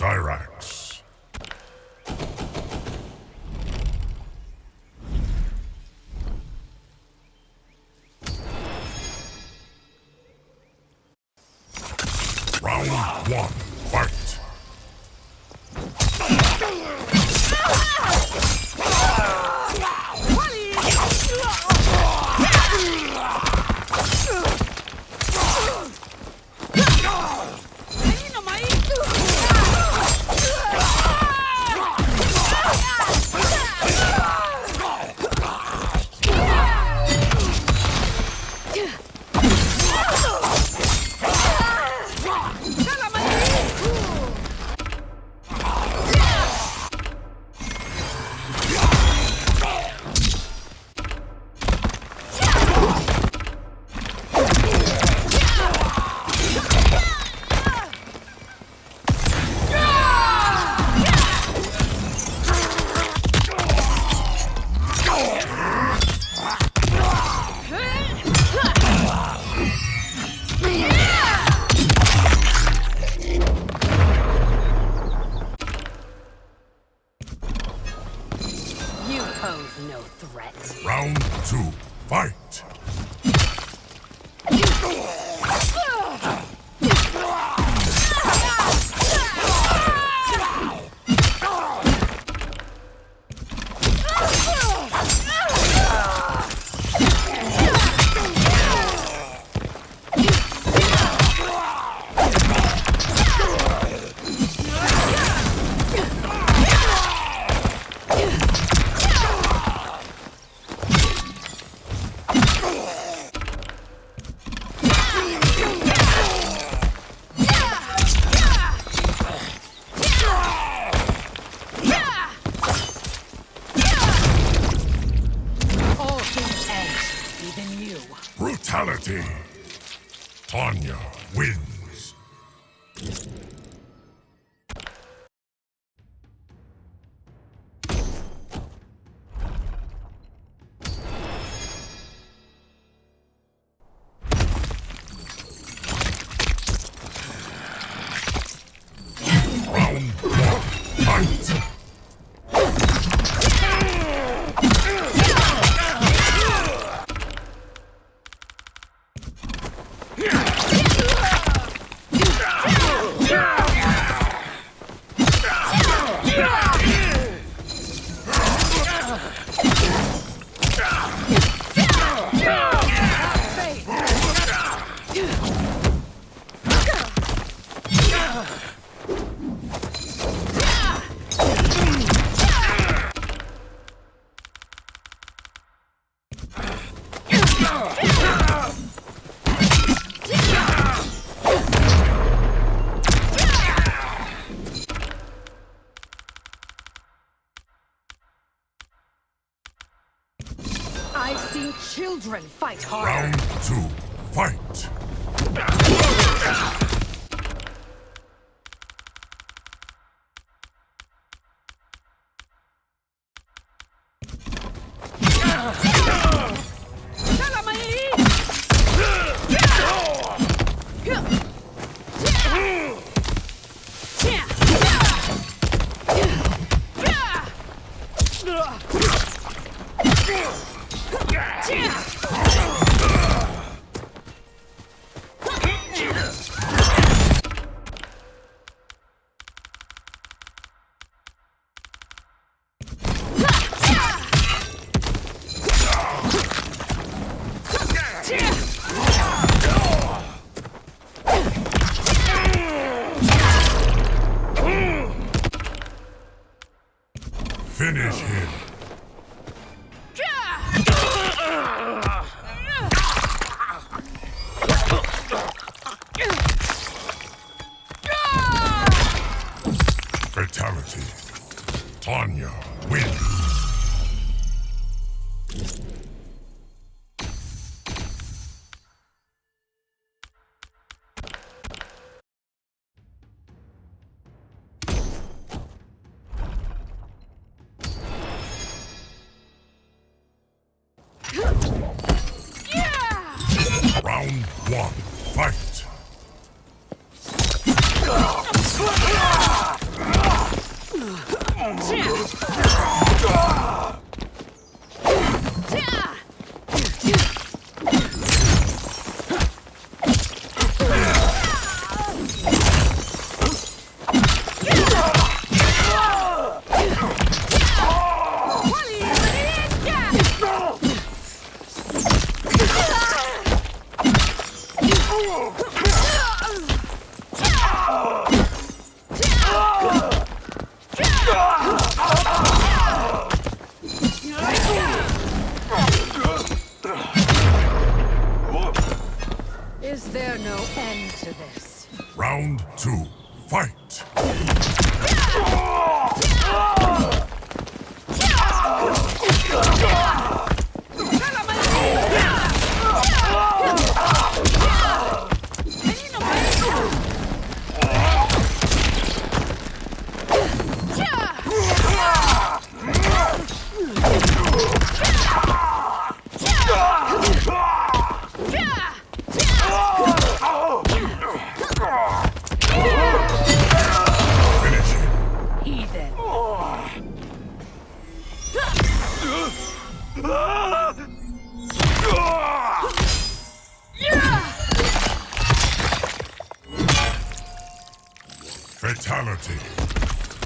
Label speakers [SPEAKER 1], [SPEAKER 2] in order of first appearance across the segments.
[SPEAKER 1] Cyrax. Round one, fight!
[SPEAKER 2] No threat.
[SPEAKER 1] Round two, fight! Brutality. Tanya wins. Round one, fight!
[SPEAKER 2] I've seen children fight hard.
[SPEAKER 1] Round two, fight! Finish him. Fatality. Tanya wins. Round one, fight!
[SPEAKER 2] Is there no end to this?
[SPEAKER 1] Round 2. Fight! Finish him!
[SPEAKER 2] Heathen.
[SPEAKER 1] Fatality.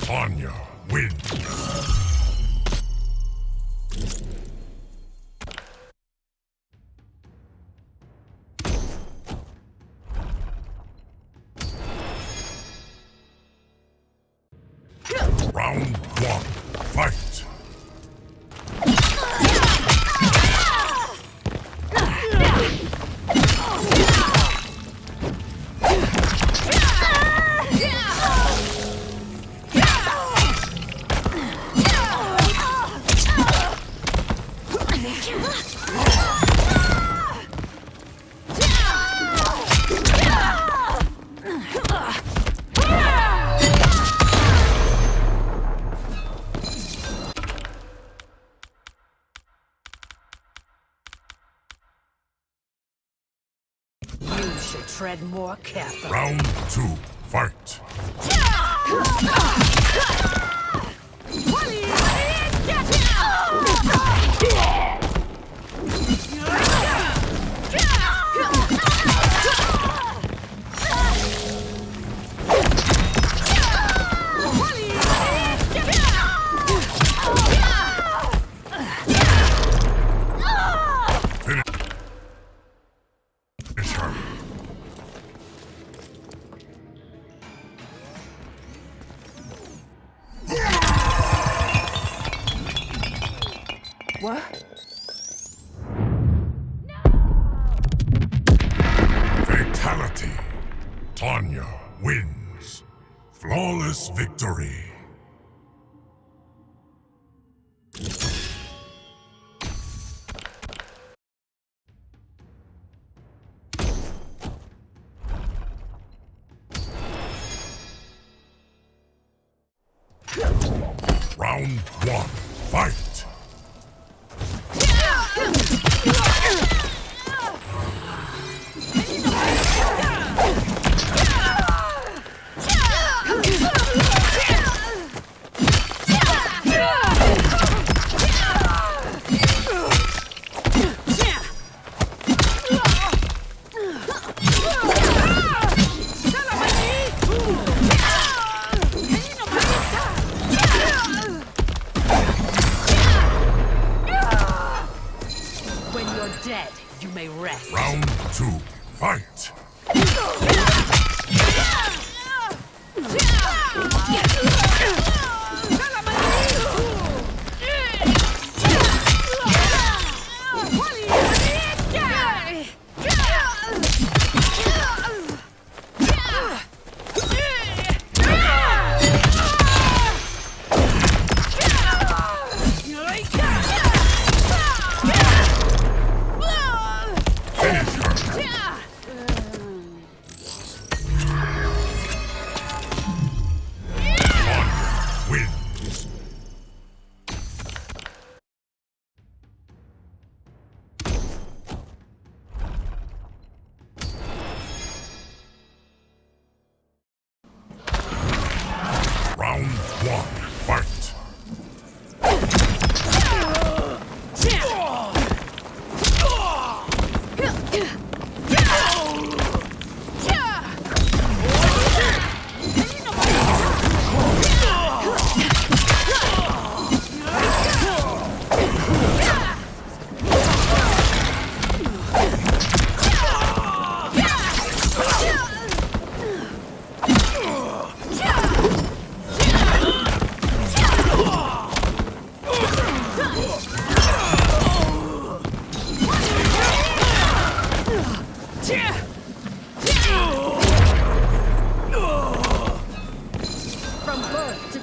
[SPEAKER 1] Tanya wins. Round 1. Fight!
[SPEAKER 2] You should tread more carefully.
[SPEAKER 1] Round 2. Fight! Finish her.
[SPEAKER 3] What?
[SPEAKER 1] Fatality. Tanya wins. Flawless victory. Round 1. Fight!
[SPEAKER 2] When you're dead, you may rest.
[SPEAKER 1] Round 2. Fight! Finish her.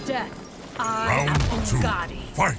[SPEAKER 2] death. I am
[SPEAKER 1] Round 2.
[SPEAKER 2] Umgadi.
[SPEAKER 1] Fight!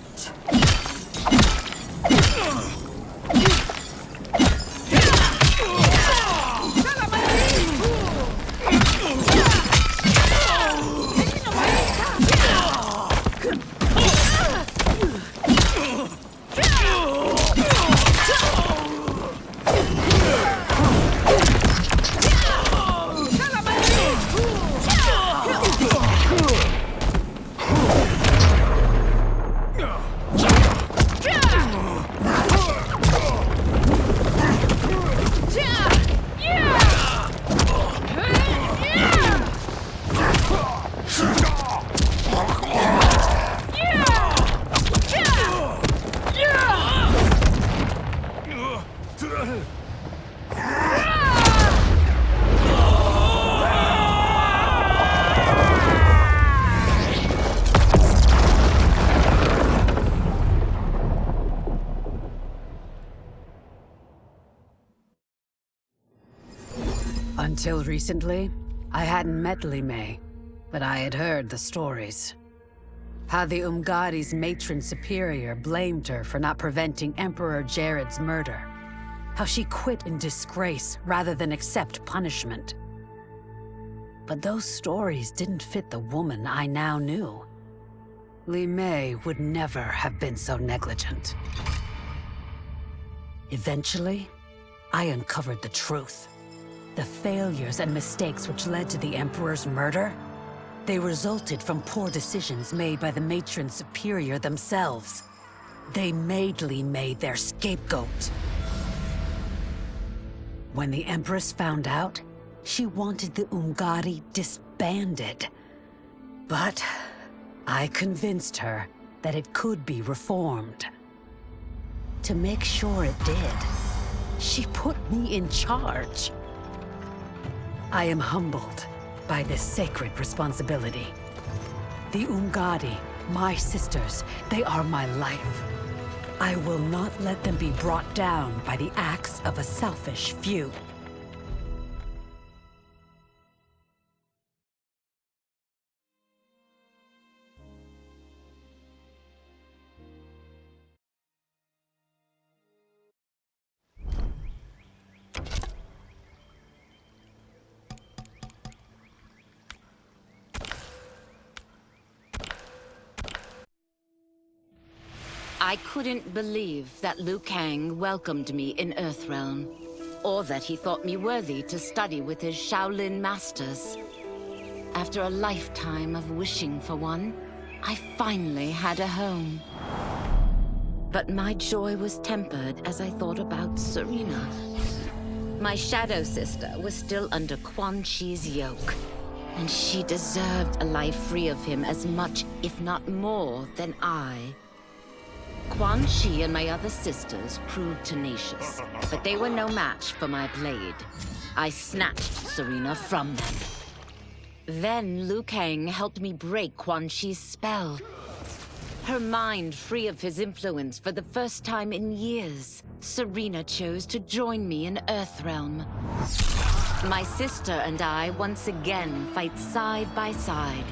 [SPEAKER 2] Until recently, I hadn't met Li Mei, but I had heard the stories. How the Umgadi's matron superior blamed her for not preventing Emperor Jared's murder. How she quit in disgrace rather than accept punishment. But those stories didn't fit the woman I now knew. Li Mei would never have been so negligent. Eventually, I uncovered the truth. The failures and mistakes which led to the Emperor's murder, they resulted from poor decisions made by the matron superior themselves. They made Li Mei their scapegoat. When the Empress found out, she wanted the Umgadi disbanded. But I convinced her that it could be reformed. To make sure it did, she put me in charge. I am humbled by this sacred responsibility. The Umgadi, my sisters, they are my life. I will not let them be brought down by the acts of a selfish few.
[SPEAKER 3] I couldn't believe that Liu Kang welcomed me in Earthrealm, or that he thought me worthy to study with his Shaolin masters. After a lifetime of wishing for one, I finally had a home. But my joy was tempered as I thought about Serena. My shadow sister was still under Quan Chi's yoke, and she deserved a life free of him as much, if not more, than I. Quan Chi and my other sisters proved tenacious, but they were no match for my blade. I snatched Serena from them. Then Liu Kang helped me break Quan Chi's spell. Her mind free of his influence for the first time in years, Serena chose to join me in Earthrealm. My sister and I once again fight side by side,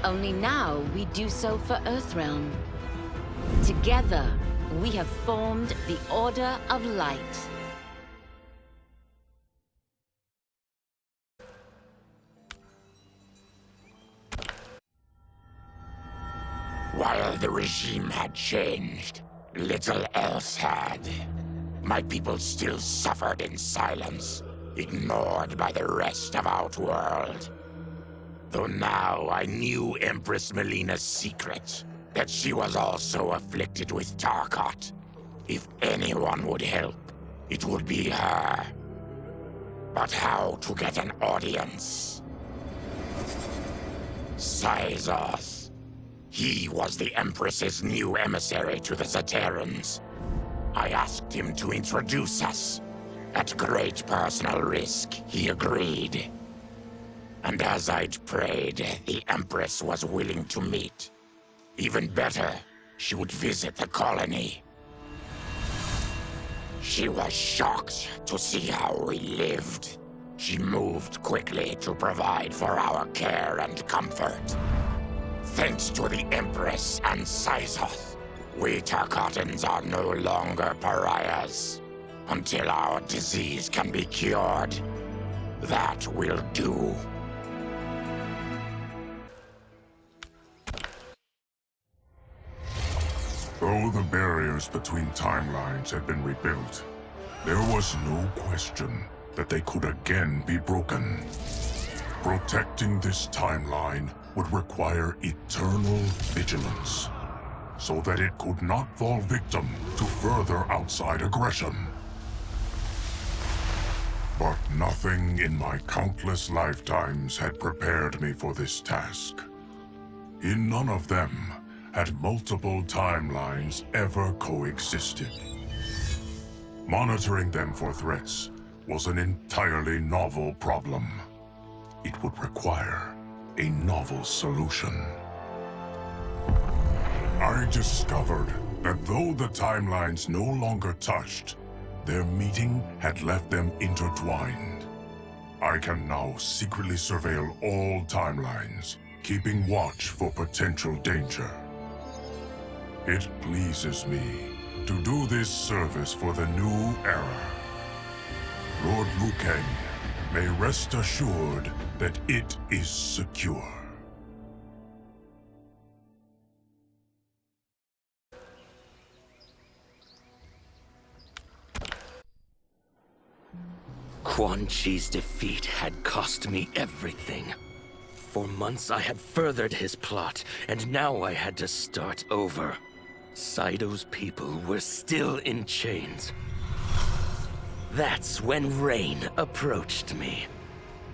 [SPEAKER 3] only now we do so for Earthrealm. Together, we have formed the Order of Light.
[SPEAKER 4] While the regime had changed, little else had. My people still suffered in silence, ignored by the rest of Outworld. Though now I knew Empress Melina's secret, that she was also afflicted with Tarkat. If anyone would help, it would be her. But how to get an audience? Syzoth. He was the Empress's new emissary to the Zaterrans. I asked him to introduce us. At great personal risk, he agreed. And as I'd prayed, the Empress was willing to meet. Even better, she would visit the colony. She was shocked to see how we lived. She moved quickly to provide for our care and comfort. Thanks to the Empress and Sizoth, we Tarkatans are no longer pariahs. Until our disease can be cured, that will do.
[SPEAKER 1] Though the barriers between timelines had been rebuilt, there was no question that they could again be broken. Protecting this timeline would require eternal vigilance, so that it could not fall victim to further outside aggression. But nothing in my countless lifetimes had prepared me for this task. In none of them had multiple timelines ever coexisted. Monitoring them for threats was an entirely novel problem. It would require a novel solution. I discovered that though the timelines no longer touched, their meeting had left them intertwined. I can now secretly surveil all timelines, keeping watch for potential danger. It pleases me to do this service for the new era. Lord Liu Kang may rest assured that it is secure.
[SPEAKER 5] Quan Chi's defeat had cost me everything. For months I had furthered his plot, and now I had to start over. Saido's people were still in chains. That's when Rain approached me.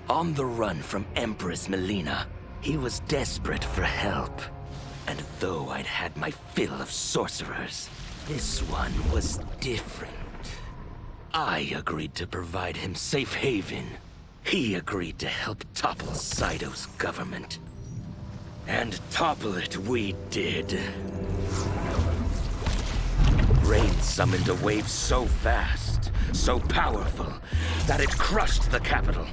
[SPEAKER 5] On the run from Empress Melina, he was desperate for help. And though I'd had my fill of sorcerers, this one was different. I agreed to provide him safe haven. He agreed to help topple Saido's government. And topple it we did. Rain summoned a wave so fast, so powerful, that it crushed the capital.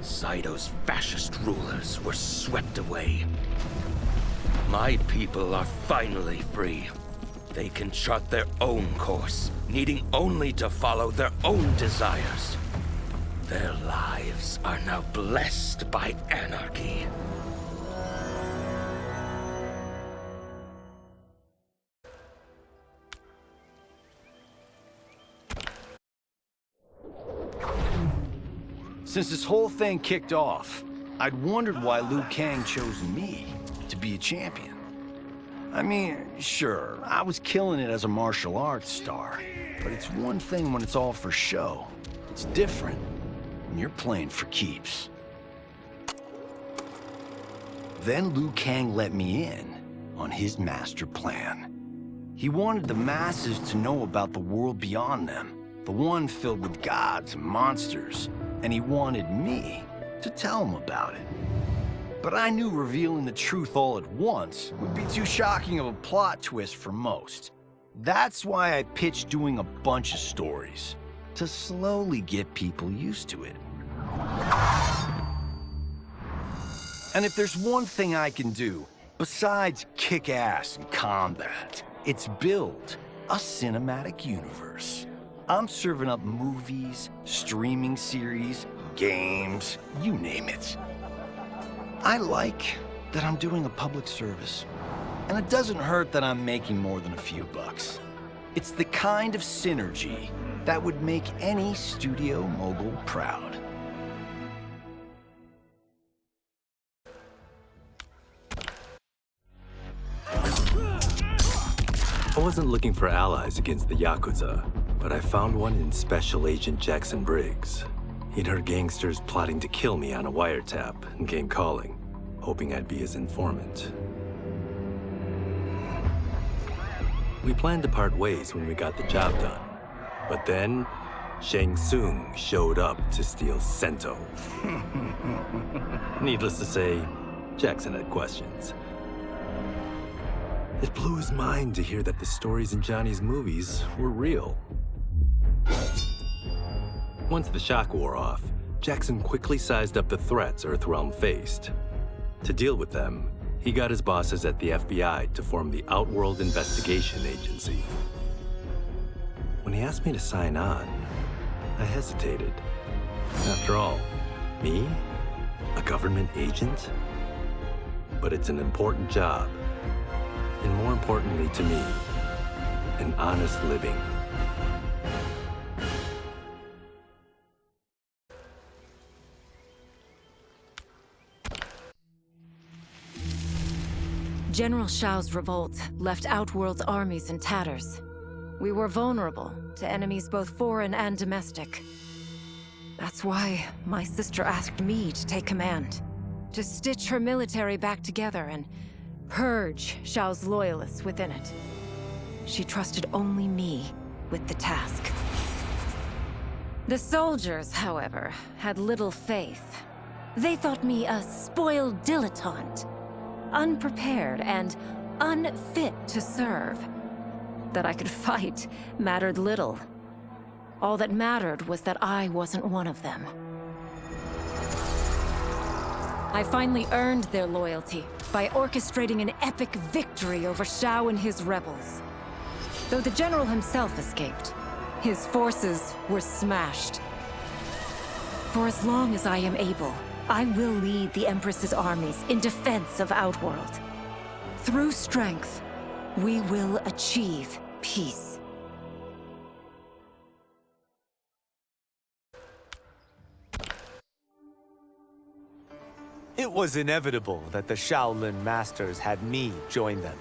[SPEAKER 5] Saido's fascist rulers were swept away. My people are finally free. They can chart their own course, needing only to follow their own desires. Their lives are now blessed by anarchy.
[SPEAKER 6] Since this whole thing kicked off, I'd wondered why Liu Kang chose me to be a champion. I mean, sure, I was killing it as a martial arts star, but it's one thing when it's all for show. It's different when you're playing for keeps. Then Liu Kang let me in on his master plan. He wanted the masses to know about the world beyond them, the one filled with gods and monsters, and he wanted me to tell him about it. But I knew revealing the truth all at once would be too shocking of a plot twist for most. That's why I pitched doing a bunch of stories, to slowly get people used to it. And if there's one thing I can do, besides kick ass in combat, it's build a cinematic universe. I'm serving up movies, streaming series, games, you name it. I like that I'm doing a public service. And it doesn't hurt that I'm making more than a few bucks. It's the kind of synergy that would make any studio mogul proud.
[SPEAKER 7] I wasn't looking for allies against the Yakuza, but I found one in Special Agent Jackson Briggs. He'd heard gangsters plotting to kill me on a wiretap and came calling, hoping I'd be his informant. We planned to part ways when we got the job done. But then, Shang Tsung showed up to steal Sento. Needless to say, Jackson had questions. It blew his mind to hear that the stories in Johnny's movies were real. Once the shock wore off, Jackson quickly sized up the threats Earthrealm faced. To deal with them, He got his bosses at the FBI to form the Outworld Investigation Agency. When he asked me to sign on, I hesitated. After all, me? A government agent? But it's an important job. And more importantly to me, an honest living.
[SPEAKER 8] General Shao's revolt left Outworld's armies in tatters. We were vulnerable to enemies both foreign and domestic. That's why my sister asked me to take command, to stitch her military back together and purge Shao's loyalists within it. She trusted only me with the task. The soldiers, however, had little faith. They thought me a spoiled dilettante, unprepared and unfit to serve. That I could fight mattered little. All that mattered was that I wasn't one of them. I finally earned their loyalty by orchestrating an epic victory over Shao and his rebels. Though the general himself escaped, his forces were smashed. For as long as I am able, I will lead the Empress's armies in defense of Outworld. Through strength, we will achieve peace.
[SPEAKER 9] It was inevitable that the Shaolin Masters had me join them.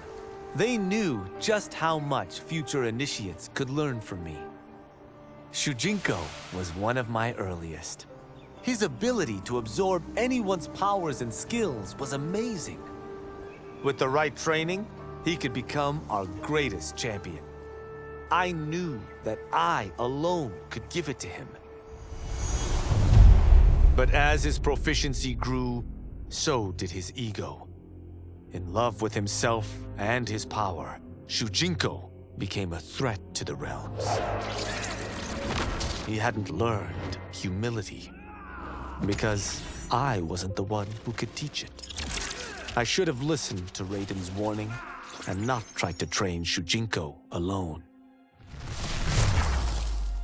[SPEAKER 9] They knew just how much future initiates could learn from me. Shujinko was one of my earliest. His ability to absorb anyone's powers and skills was amazing. With the right training, he could become our greatest champion. I knew that I alone could give it to him. But as his proficiency grew, so did his ego. In love with himself and his power, Shujinko became a threat to the realms. He hadn't learned humility, because I wasn't the one who could teach it. I should have listened to Raiden's warning and not tried to train Shujinko alone.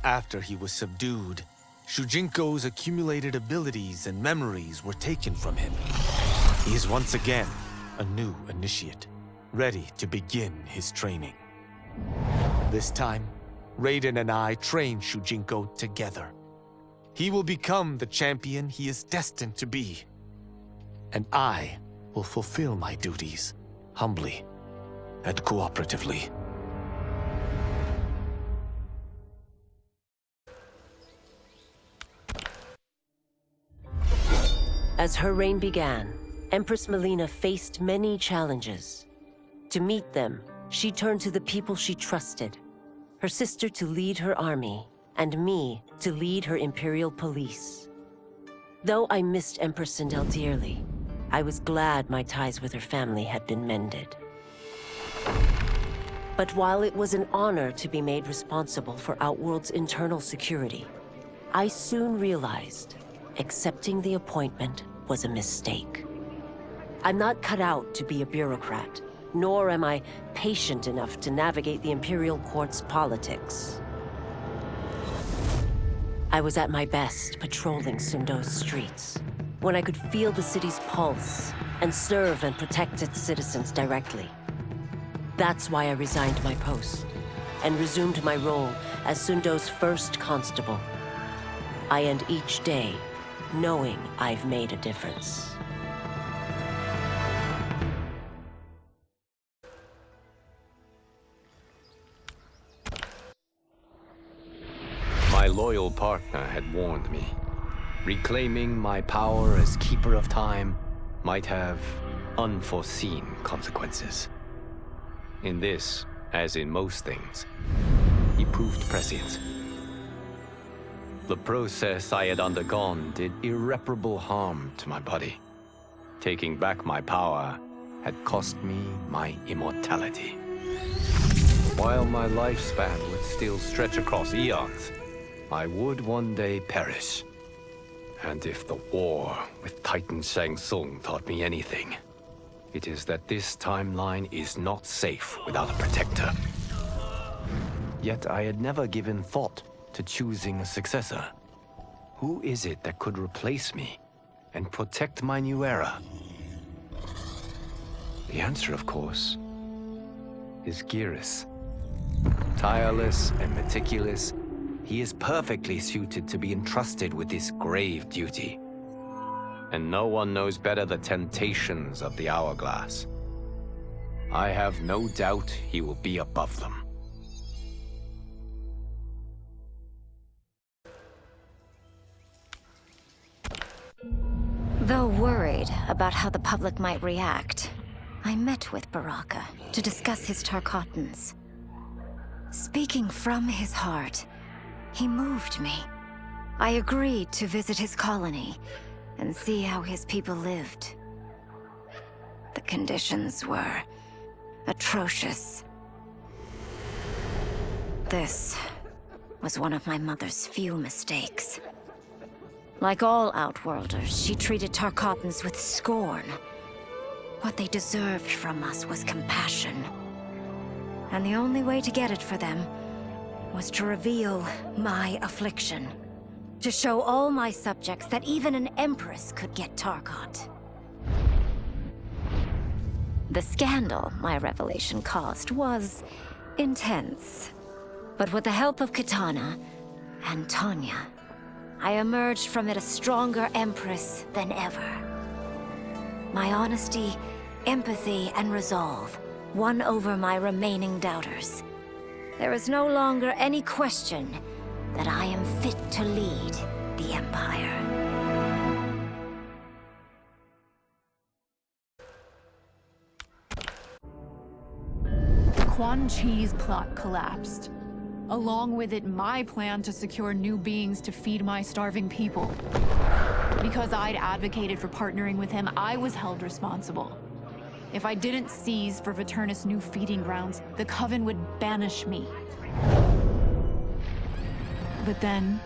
[SPEAKER 9] After he was subdued, Shujinko's accumulated abilities and memories were taken from him. He is once again a new initiate, ready to begin his training. This time, Raiden and I train Shujinko together. He will become the champion he is destined to be. And I will fulfill my duties, humbly and cooperatively.
[SPEAKER 10] As her reign began, Empress Melina faced many challenges. To meet them, she turned to the people she trusted. Her sister to lead her army, and me to lead her Imperial police. Though I missed Empress Sindel dearly, I was glad my ties with her family had been mended. But while it was an honor to be made responsible for Outworld's internal security, I soon realized accepting the appointment was a mistake. I'm not cut out to be a bureaucrat, nor am I patient enough to navigate the Imperial Court's politics. I was at my best patrolling Sundo's streets, when I could feel the city's pulse and serve and protect its citizens directly. That's why I resigned my post and resumed my role as Sundo's first constable. I end each day knowing I've made a difference.
[SPEAKER 11] My loyal partner had warned me. Reclaiming my power as Keeper of Time might have unforeseen consequences. In this, as in most things, he proved prescient. The process I had undergone did irreparable harm to my body. Taking back my power had cost me my immortality. While my lifespan would still stretch across eons, I would one day perish. And if the war with Titan Shang Tsung taught me anything, It is that this timeline is not safe without a protector. Yet I had never given thought to choosing a successor. Who is it that could replace me and protect my new era? The answer, of course, is Geras. Tireless and meticulous, he is perfectly suited to be entrusted with this grave duty. And no one knows better the temptations of the hourglass. I have no doubt he will be above them.
[SPEAKER 8] Though worried about how the public might react, I met with Baraka to discuss his Tarkatans. Speaking from his heart, he moved me. I agreed to visit his colony and see how his people lived. The conditions were atrocious. This was one of my mother's few mistakes. Like all Outworlders, she treated Tarkatans with scorn. What they deserved from us was compassion. And the only way to get it for them was to reveal my affliction. To show all my subjects that even an empress could get Tarkat. The scandal my revelation caused was intense. But with the help of Kitana and Tanya, I emerged from it a stronger empress than ever. My honesty, empathy, and resolve won over my remaining doubters. There is no longer any question that I am fit to lead the Empire.
[SPEAKER 12] Quan Chi's plot collapsed. Along with it, my plan to secure new beings to feed my starving people. Because I'd advocated for partnering with him, I was held responsible. If I didn't seize for Viternus' new feeding grounds, the Coven would banish me. But then,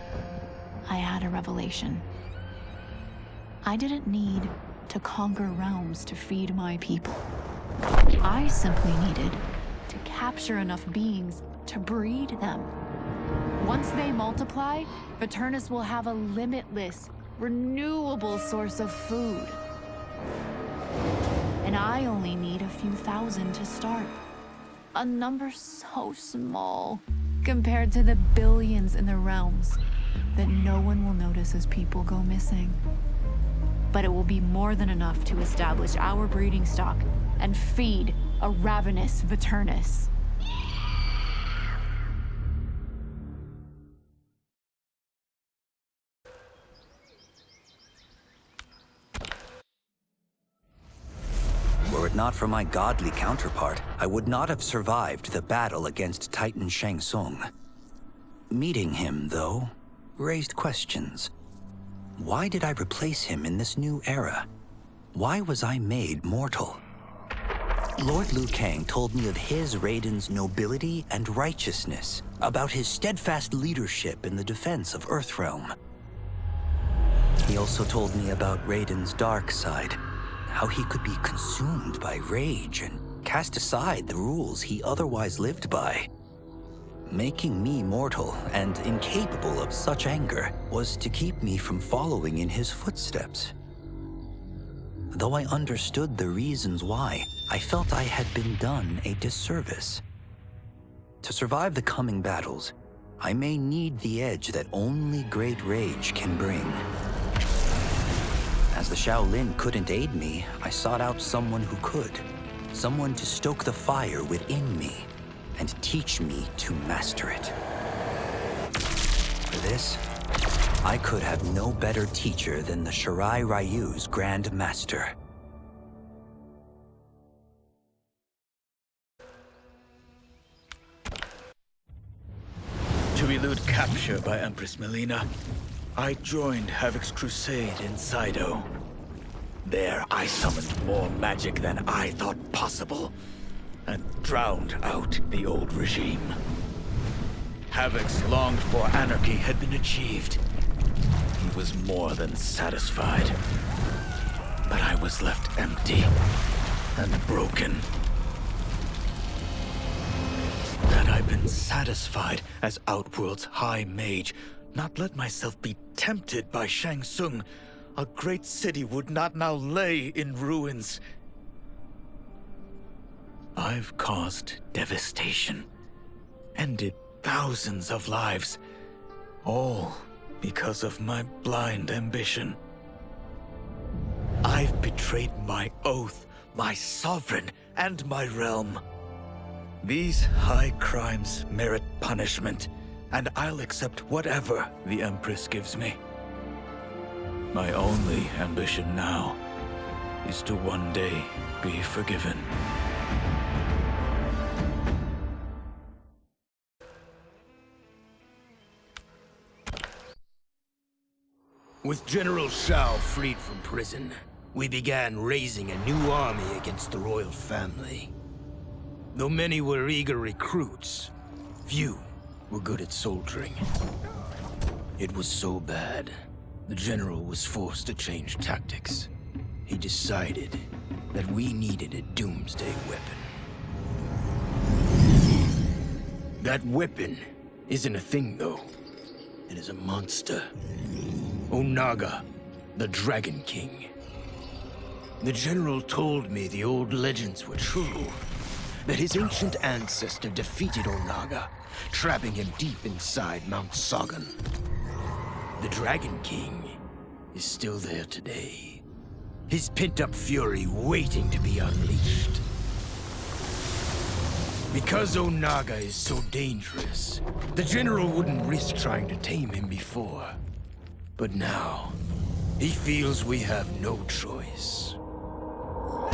[SPEAKER 12] I had a revelation. I didn't need to conquer realms to feed my people. I simply needed to capture enough beings to breed them. Once they multiply, Viternus will have a limitless, renewable source of food. And I only need a few thousand to start. A number so small compared to the billions in the realms that no one will notice as people go missing. But it will be more than enough to establish our breeding stock and feed a ravenous Viternus.
[SPEAKER 13] Were it not for my godly counterpart, I would not have survived the battle against Titan Shang Tsung. Meeting him, though, raised questions. Why did I replace him in this new era? Why was I made mortal? Lord Liu Kang told me of his Raiden's nobility and righteousness, about his steadfast leadership in the defense of Earthrealm. He also told me about Raiden's dark side, how he could be consumed by rage and cast aside the rules he otherwise lived by. Making me mortal and incapable of such anger was to keep me from following in his footsteps. Though I understood the reasons why, I felt I had been done a disservice. To survive the coming battles, I may need the edge that only great rage can bring. As the Shaolin couldn't aid me, I sought out someone who could. Someone to stoke the fire within me and teach me to master it. For this, I could have no better teacher than the Shirai Ryu's Grand Master.
[SPEAKER 14] To elude capture by Empress Melina, I joined Havoc's crusade in Sido. There, I summoned more magic than I thought possible, and drowned out the old regime. Havoc's longed-for anarchy had been achieved. He was more than satisfied. But I was left empty, and broken. Had I been satisfied as Outworld's High Mage, not let myself be tempted by Shang Tsung, a great city would not now lay in ruins. I've caused devastation, ended thousands of lives, all because of my blind ambition. I've betrayed my oath, my sovereign, and my realm. These high crimes merit punishment, and I'll accept whatever the Empress gives me. My only ambition now is to one day be forgiven.
[SPEAKER 15] With General Shao freed from prison, we began raising a new army against the royal family. Though many were eager recruits, few were good at soldiering. It was so bad, the general was forced to change tactics. He decided that we needed a doomsday weapon. That weapon isn't a thing, though. It is a monster. Onaga, the Dragon King. The general told me the old legends were true, that his ancient ancestor defeated Onaga, trapping him deep inside Mount Sagan. The Dragon King is still there today, his pent-up fury waiting to be unleashed. Because Onaga is so dangerous, the general wouldn't risk trying to tame him before. But now, he feels we have no choice.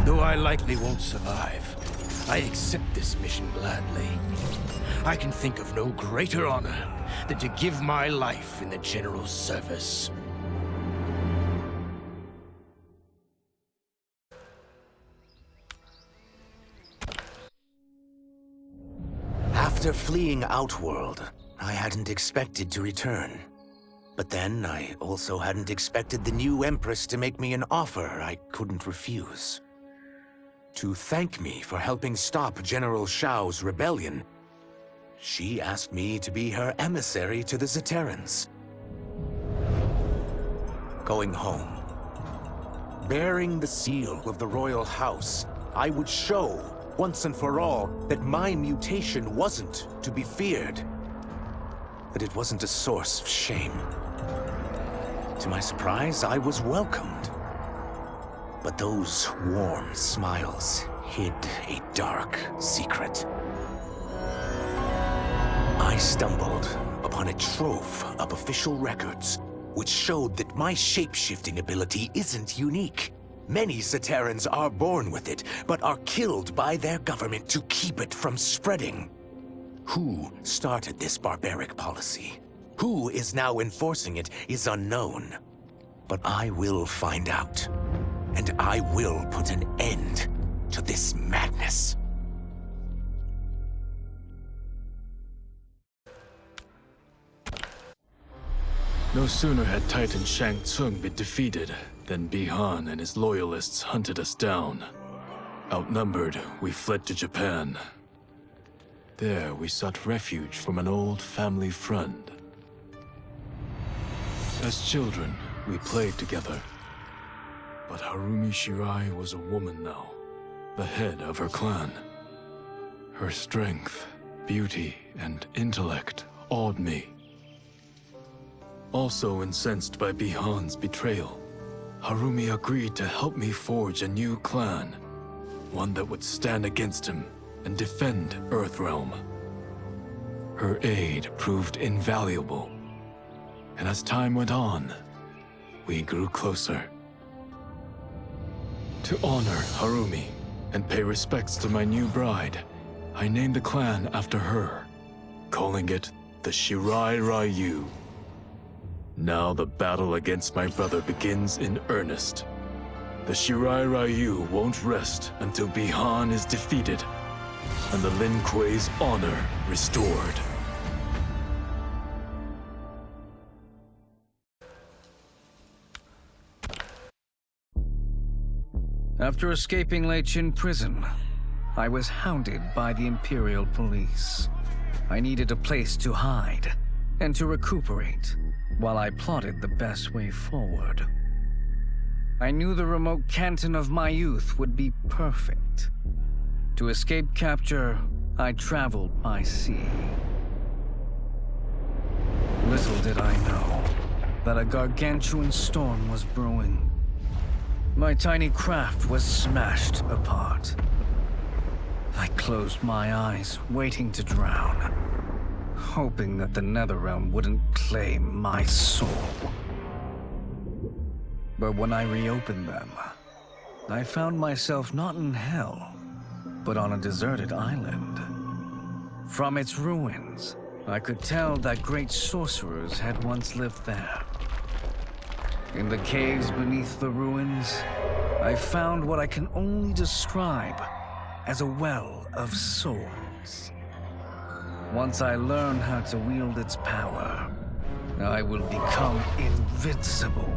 [SPEAKER 15] Though I likely won't survive, I accept this mission gladly. I can think of no greater honor than to give my life in the general's service.
[SPEAKER 5] After fleeing Outworld, I hadn't expected to return. But then, I also hadn't expected the new Empress to make me an offer I couldn't refuse. To thank me for helping stop General Shao's rebellion, she asked me to be her emissary to the Zaterrans. Going home, bearing the seal of the royal house, I would show, once and for all, that my mutation wasn't to be feared. That it wasn't a source of shame. To my surprise, I was welcomed. But those warm smiles hid a dark secret. I stumbled upon a trove of official records, which showed that my shape-shifting ability isn't unique. Many Zaterrans are born with it, but are killed by their government to keep it from spreading. Who started this barbaric policy? Who is now enforcing it is unknown. But I will find out. And I will put an end to this madness.
[SPEAKER 16] No sooner had Titan Shang Tsung been defeated than Bihan and his loyalists hunted us down. Outnumbered, we fled to Japan. There, we sought refuge from an old family friend. As children, we played together. But Harumi Shirai was a woman now, the head of her clan. Her strength, beauty, and intellect awed me. Also incensed by Bihan's betrayal, Harumi agreed to help me forge a new clan, one that would stand against him and defend Earthrealm. Her aid proved invaluable, and as time went on, we grew closer. To honor Harumi and pay respects to my new bride, I named the clan after her, calling it the Shirai Ryu. Now the battle against my brother begins in earnest. The Shirai Ryu won't rest until Bihan is defeated and the Lin Kuei's honor restored.
[SPEAKER 17] After escaping Leichin prison, I was hounded by the Imperial Police. I needed a place to hide and to recuperate while I plotted the best way forward. I knew the remote canton of my youth would be perfect. To escape capture, I traveled by sea. Little did I know that a gargantuan storm was brewing. My tiny craft was smashed apart. I closed my eyes, waiting to drown, hoping that the Netherrealm wouldn't claim my soul. But when I reopened them, I found myself not in hell, but on a deserted island. From its ruins, I could tell that great sorcerers had once lived there. In the caves beneath the ruins, I found what I can only describe as a well of souls. Once I learn how to wield its power, I will become invincible.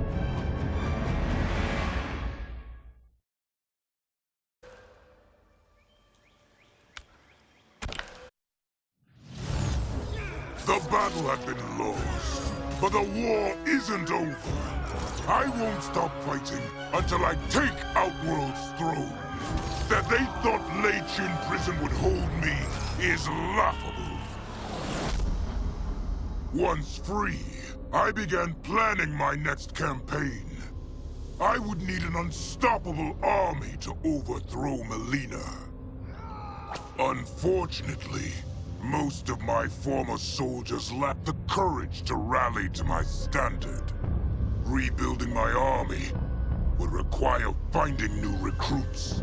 [SPEAKER 1] The battle had been lost, but the war isn't over. I won't stop fighting until I take Outworld's throne. That they thought Leichin prison would hold me is laughable. Once free, I began planning my next campaign. I would need an unstoppable army to overthrow Melina. Unfortunately, most of my former soldiers lacked the courage to rally to my standard. Rebuilding my army would require finding new recruits.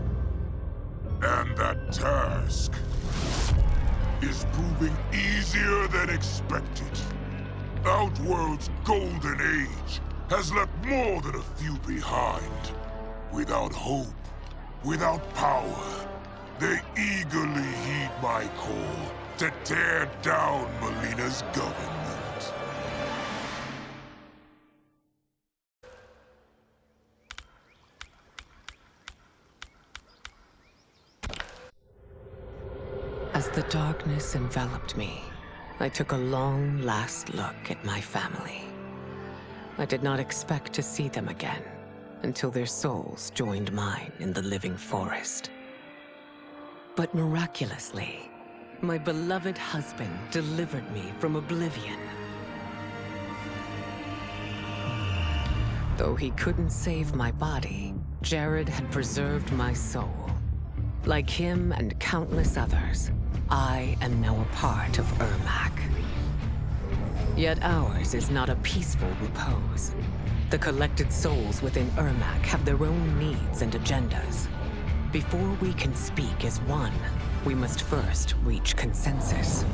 [SPEAKER 1] And that task is proving easier than expected. Outworld's golden age has left more than a few behind. Without hope, without power, they eagerly heed my call to tear down Melina's government.
[SPEAKER 18] As the darkness enveloped me, I took a long last look at my family. I did not expect to see them again until their souls joined mine in the living forest. But miraculously, my beloved husband delivered me from oblivion. Though he couldn't save my body, Jared had preserved my soul. Like him and countless others, I am now a part of Ermac. Yet ours is not a peaceful repose. The collected souls within Ermac have their own needs and agendas. Before we can speak as one, we must first reach consensus.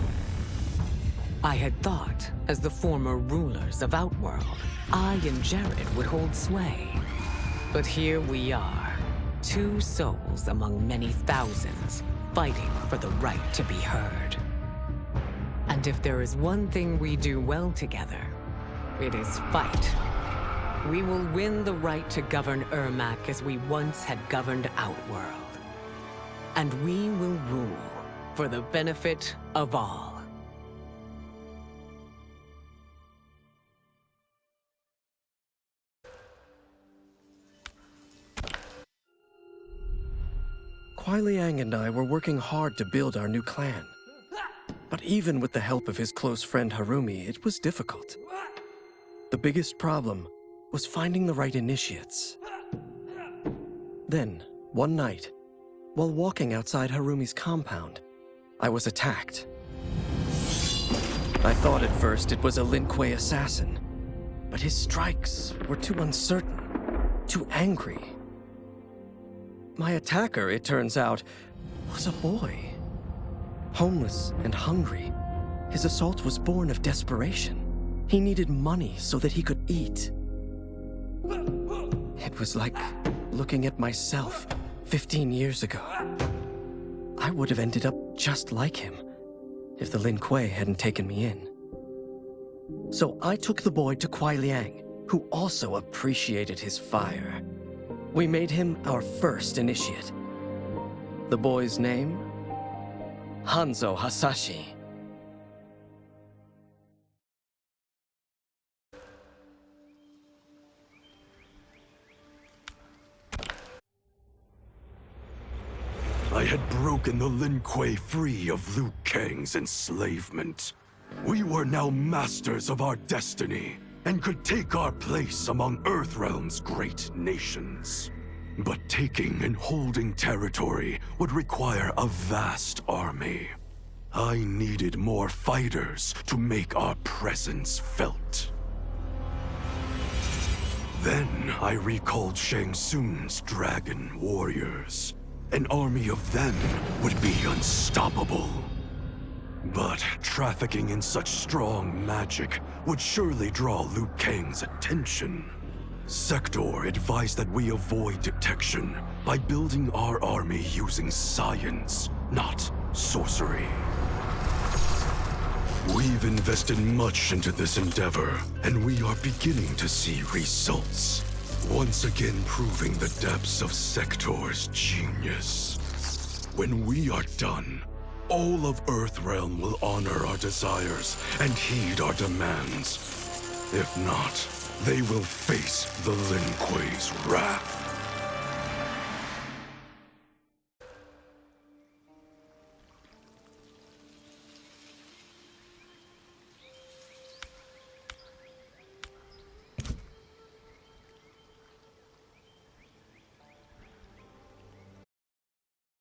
[SPEAKER 18] I had thought, as the former rulers of Outworld, I and Jared would hold sway. But here we are, two souls among many thousands, fighting for the right to be heard. And if there is one thing we do well together, it is fight. We will win the right to govern Ermac as we once had governed Outworld. And we will rule for the benefit of all.
[SPEAKER 19] Kuai Liang and I were working hard to build our new clan. But even with the help of his close friend Harumi, it was difficult. The biggest problem was finding the right initiates. Then, one night, while walking outside Harumi's compound, I was attacked. I thought at first it was a Lin Kuei assassin, but his strikes were too uncertain, too angry. My attacker, it turns out, was a boy. Homeless and hungry, his assault was born of desperation. He needed money so that he could eat. It was like looking at myself 15 years ago. I would have ended up just like him if the Lin Kuei hadn't taken me in. So I took the boy to Kuai Liang, who also appreciated his fire. We made him our first initiate. The boy's name? Hanzo Hasashi.
[SPEAKER 20] I had broken the Lin Kuei free of Liu Kang's enslavement. We were now masters of our destiny, and could take our place among Earthrealm's great nations. But taking and holding territory would require a vast army. I needed more fighters to make our presence felt. Then I recalled Shang Tsung's dragon warriors. An army of them would be unstoppable. But trafficking in such strong magic would surely draw Liu Kang's attention. Sector advised that we avoid detection by building our army using science, not sorcery. We've invested much into this endeavor, and we are beginning to see results. Once again proving the depths of Sector's genius. When we are done, all of Earthrealm will honor our desires and heed our demands. If not, they will face the Lin Kuei's wrath.